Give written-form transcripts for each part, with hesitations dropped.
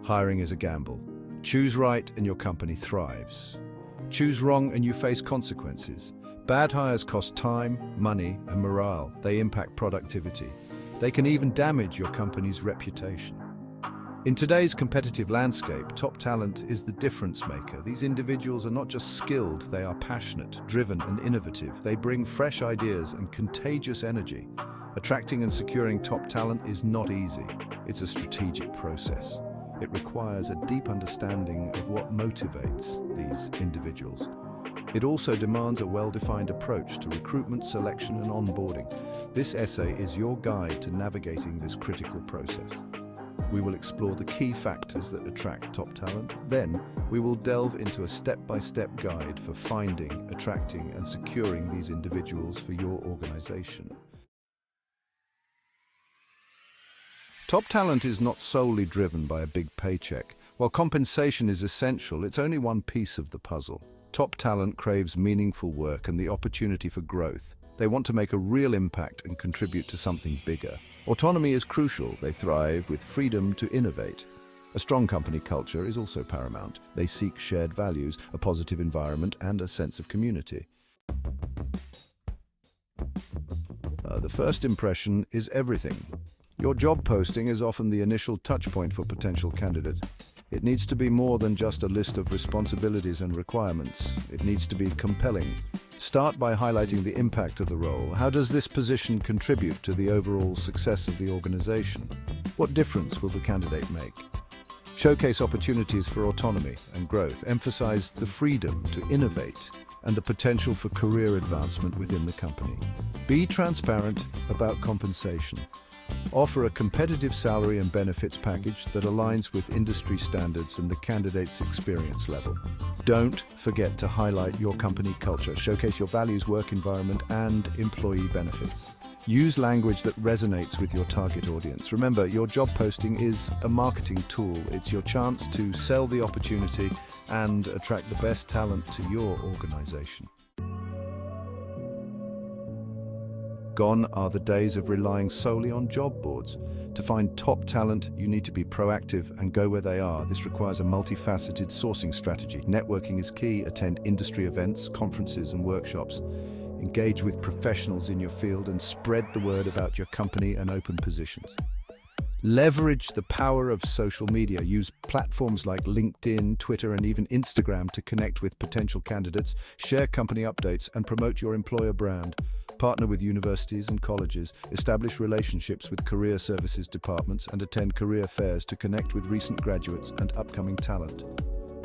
Hiring is a gamble. Choose right and your company thrives. Choose wrong and you face consequences. Bad hires cost time, money, and morale. They impact productivity. They can even damage your company's reputation. In today's competitive landscape, top talent is the difference maker. These individuals are not just skilled, they are passionate, driven, and innovative. They bring fresh ideas and contagious energy. Attracting and securing top talent is not easy. It's a strategic process. It requires a deep understanding of what motivates these individuals. It also demands a well-defined approach to recruitment, selection, and onboarding. This essay is your guide to navigating this critical process. We will explore the key factors that attract top talent. Then, we will delve into a step-by-step guide for finding, attracting, and securing these individuals for your organization. Top talent is not solely driven by a big paycheck. While compensation is essential, it's only one piece of the puzzle. Top talent craves meaningful work and the opportunity for growth. They want to make a real impact and contribute to something bigger. Autonomy is crucial. They thrive with freedom to innovate. A strong company culture is also paramount. They seek shared values, a positive environment, and a sense of community. The first impression is everything. Your job posting is often the initial touchpoint for potential candidates. It needs to be more than just a list of responsibilities and requirements. It needs to be compelling. Start by highlighting the impact of the role. How does this position contribute to the overall success of the organization? What difference will the candidate make? Showcase opportunities for autonomy and growth. Emphasize the freedom to innovate and the potential for career advancement within the company. Be transparent about compensation. Offer a competitive salary and benefits package that aligns with industry standards and the candidate's experience level. Don't forget to highlight your company culture. Showcase your values, work environment, and employee benefits. Use language that resonates with your target audience. Remember, your job posting is a marketing tool. It's your chance to sell the opportunity and attract the best talent to your organization. Gone are the days of relying solely on job boards. To find top talent, you need to be proactive and go where they are. This requires a multifaceted sourcing strategy. Networking is key. Attend industry events, conferences, and workshops. Engage with professionals in your field and spread the word about your company and open positions. Leverage the power of social media. Use platforms like LinkedIn, Twitter, and even Instagram to connect with potential candidates, share company updates, and promote your employer brand. Partner with universities and colleges, establish relationships with career services departments, and attend career fairs to connect with recent graduates and upcoming talent.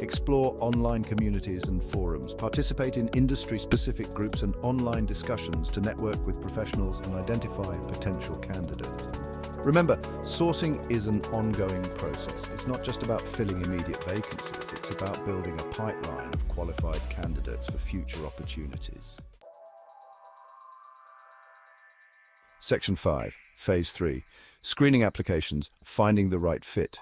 Explore online communities and forums. Participate in industry-specific groups and online discussions to network with professionals and identify potential candidates. Remember, sourcing is an ongoing process. It's not just about filling immediate vacancies. It's about building a pipeline of qualified candidates for future opportunities. Section 5, Phase 3, Screening Applications, Finding the Right Fit.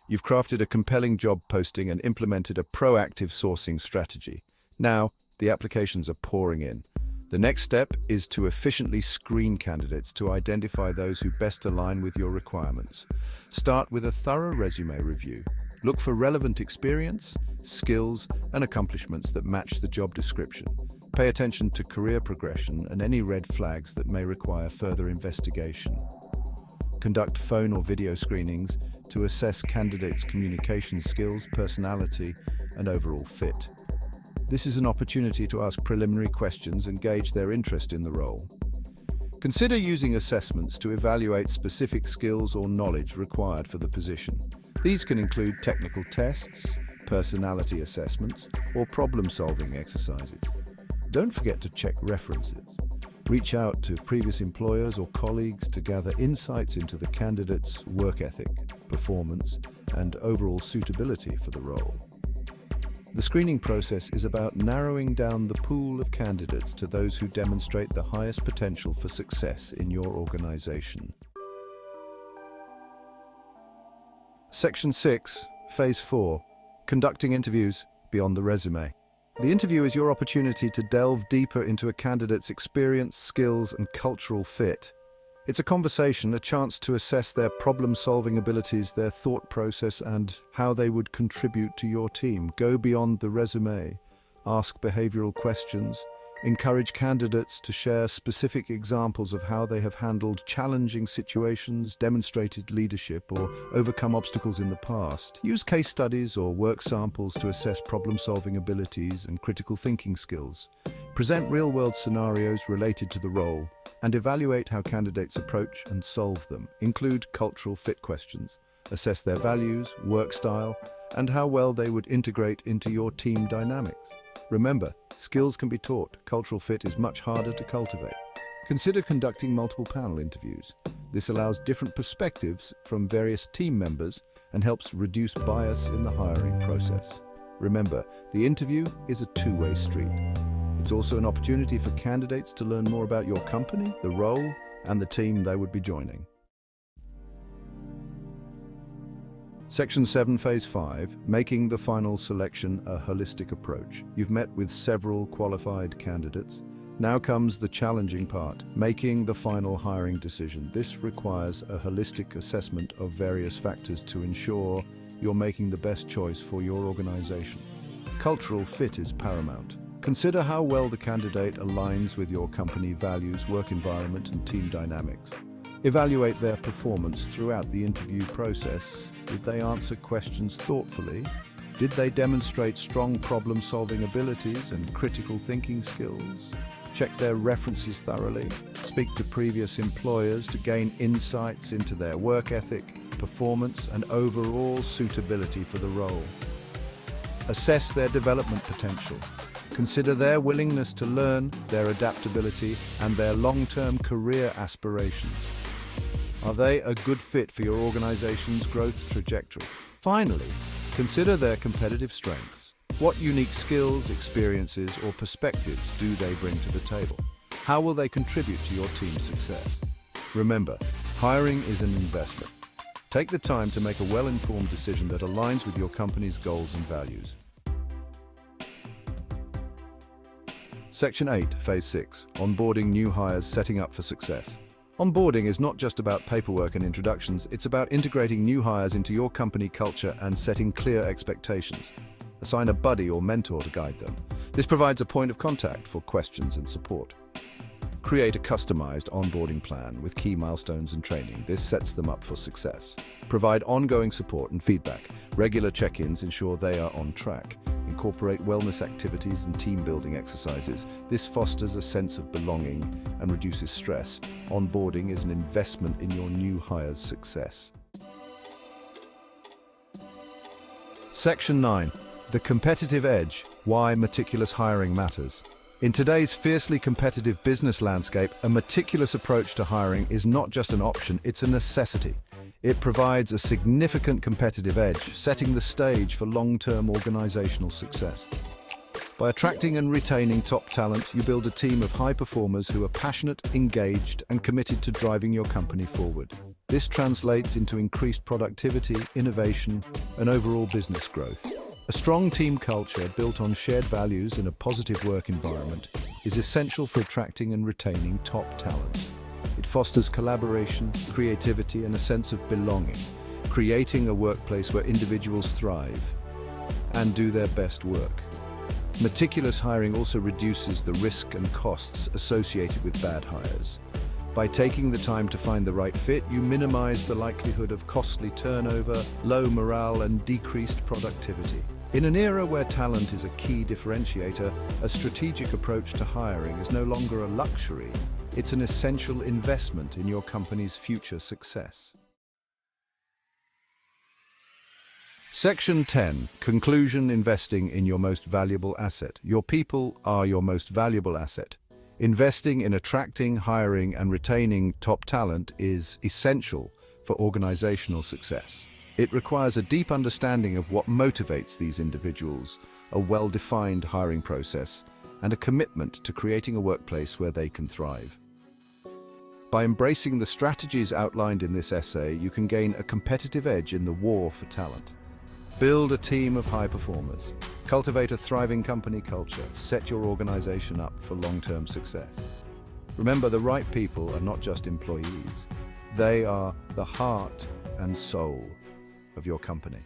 You've crafted a compelling job posting and implemented a proactive sourcing strategy. Now, the applications are pouring in. The next step is to efficiently screen candidates to identify those who best align with your requirements. Start with a thorough resume review. Look for relevant experience, skills, and accomplishments that match the job description. Pay attention to career progression and any red flags that may require further investigation. Conduct phone or video screenings to assess candidates' communication skills, personality, and overall fit. This is an opportunity to ask preliminary questions and gauge their interest in the role. Consider using assessments to evaluate specific skills or knowledge required for the position. These can include technical tests, personality assessments, or problem-solving exercises. Don't forget to check references. Reach out to previous employers or colleagues to gather insights into the candidate's work ethic, performance, and overall suitability for the role. The screening process is about narrowing down the pool of candidates to those who demonstrate the highest potential for success in your organization. Section 6, Phase 4, Conducting Interviews Beyond the Resume. The interview is your opportunity to delve deeper into a candidate's experience, skills, and cultural fit. It's a conversation, a chance to assess their problem-solving abilities, their thought process, and how they would contribute to your team. Go beyond the resume, ask behavioral questions, encourage candidates to share specific examples of how they have handled challenging situations, demonstrated leadership, or overcome obstacles in the past. Use case studies or work samples to assess problem-solving abilities and critical thinking skills. Present real-world scenarios related to the role, and evaluate how candidates approach and solve them. Include cultural fit questions. Assess their values, work style, and how well they would integrate into your team dynamics. Remember, skills can be taught. Cultural fit is much harder to cultivate. Consider conducting multiple panel interviews. This allows different perspectives from various team members and helps reduce bias in the hiring process. Remember, the interview is a two-way street. It's also an opportunity for candidates to learn more about your company, the role, and the team they would be joining. Section 7, Phase 5, making the final selection a holistic approach. You've met with several qualified candidates. Now comes the challenging part, making the final hiring decision. This requires a holistic assessment of various factors to ensure you're making the best choice for your organization. Cultural fit is paramount. Consider how well the candidate aligns with your company values, work environment, and team dynamics. Evaluate their performance throughout the interview process. Did they answer questions thoughtfully? Did they demonstrate strong problem-solving abilities and critical thinking skills? Check their references thoroughly. Speak to previous employers to gain insights into their work ethic, performance, and overall suitability for the role. Assess their development potential. Consider their willingness to learn, their adaptability, and their long-term career aspirations. Are they a good fit for your organization's growth trajectory? Finally, consider their competitive strengths. What unique skills, experiences, or perspectives do they bring to the table? How will they contribute to your team's success? Remember, hiring is an investment. Take the time to make a well-informed decision that aligns with your company's goals and values. Section 8, Phase 6, onboarding new hires, setting up for success. Onboarding is not just about paperwork and introductions, it's about integrating new hires into your company culture and setting clear expectations. Assign a buddy or mentor to guide them. This provides a point of contact for questions and support. Create a customized onboarding plan with key milestones and training. This sets them up for success. Provide ongoing support and feedback. Regular check-ins ensure they are on track. Incorporate wellness activities and team-building exercises. This fosters a sense of belonging and reduces stress. Onboarding is an investment in your new hire's success. Section 9. The competitive edge. Why meticulous hiring matters. In today's fiercely competitive business landscape, a meticulous approach to hiring is not just an option, it's a necessity. It provides a significant competitive edge, setting the stage for long-term organizational success. By attracting and retaining top talent, you build a team of high performers who are passionate, engaged, and committed to driving your company forward. This translates into increased productivity, innovation, and overall business growth. A strong team culture built on shared values and a positive work environment is essential for attracting and retaining top talent. It fosters collaboration, creativity, and a sense of belonging, creating a workplace where individuals thrive and do their best work. Meticulous hiring also reduces the risk and costs associated with bad hires. By taking the time to find the right fit, you minimize the likelihood of costly turnover, low morale, and decreased productivity. In an era where talent is a key differentiator, a strategic approach to hiring is no longer a luxury. It's an essential investment in your company's future success. Section 10. Conclusion. Investing in your most valuable asset. Your people are your most valuable asset. Investing in attracting, hiring, and retaining top talent is essential for organizational success. It requires a deep understanding of what motivates these individuals, a well-defined hiring process, and a commitment to creating a workplace where they can thrive. By embracing the strategies outlined in this essay, you can gain a competitive edge in the war for talent. Build a team of high performers. Cultivate a thriving company culture. Set your organization up for long-term success. Remember, the right people are not just employees. They are the heart and soul of your company.